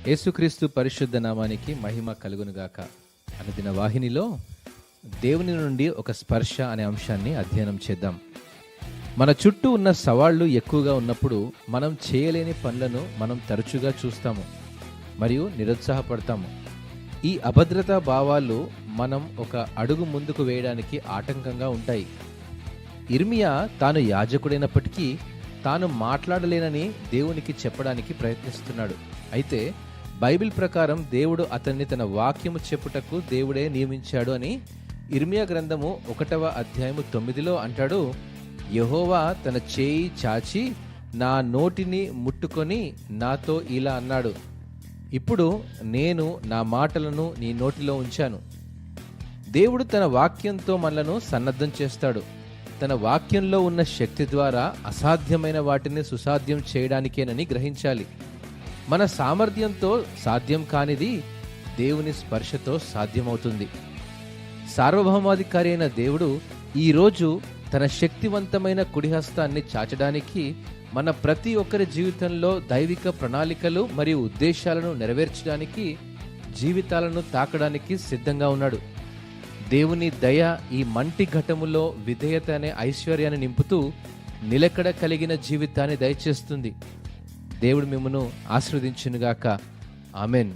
యేసుక్రీస్తు పరిశుద్ధ నామానికి మహిమ కలుగునుగాక. అనుదిన వాహినిలో దేవుని నుండి ఒక స్పర్శ అనే అంశాన్ని అధ్యయనం చేద్దాం. మన చుట్టూ ఉన్న సవాళ్లు ఎక్కువగా ఉన్నప్పుడు మనం చేయలేని పనులను మనం తరచుగా చూస్తాము మరియు నిరుత్సాహపడతాము. ఈ అభద్రతా భావాలు మనం ఒక అడుగు ముందుకు వేయడానికి ఆటంకంగా ఉంటాయి. ఇర్మియా తాను యాజకుడైనప్పటికీ తాను మాట్లాడలేనని దేవునికి చెప్పడానికి ప్రయత్నిస్తున్నాడు. అయితే బైబిల్ ప్రకారం దేవుడు అతన్ని తన వాక్యము చెప్పుటకు దేవుడే నియమించాడు అని ఇర్మియా గ్రంథము 1వ అధ్యాయము 9లో అంటాడు. యెహోవా తన చేయి చాచి నా నోటిని ముట్టుకొని నాతో ఇలా అన్నాడు, ఇప్పుడు నేను నా మాటలను నీ నోటిలో ఉంచాను. దేవుడు తన వాక్యంతో మనలను సన్నద్ధం చేస్తాడు. తన వాక్యంలో ఉన్న శక్తి ద్వారా అసాధ్యమైన వాటిని సుసాధ్యం చేయడానికేనని గ్రహించాలి. మన సామర్థ్యంతో సాధ్యం కానిది దేవుని స్పర్శతో సాధ్యమవుతుంది. సార్వభౌమాధికారి అయిన దేవుడు ఈరోజు తన శక్తివంతమైన కుడిహస్తాన్ని చాచడానికి మన ప్రతి ఒక్కరి జీవితంలో దైవిక ప్రణాళికలు మరియు ఉద్దేశాలను నెరవేర్చడానికి, జీవితాలను తాకడానికి సిద్ధంగా ఉన్నాడు. దేవుని దయ ఈ మంటి ఘటములో విధేయత అనే ఐశ్వర్యాన్ని నింపుతూ నిలకడ కలిగిన జీవితాన్ని దయచేస్తుంది. దేవుడు మిమ్మును ఆశీర్వదించునుగాక. ఆమెన్.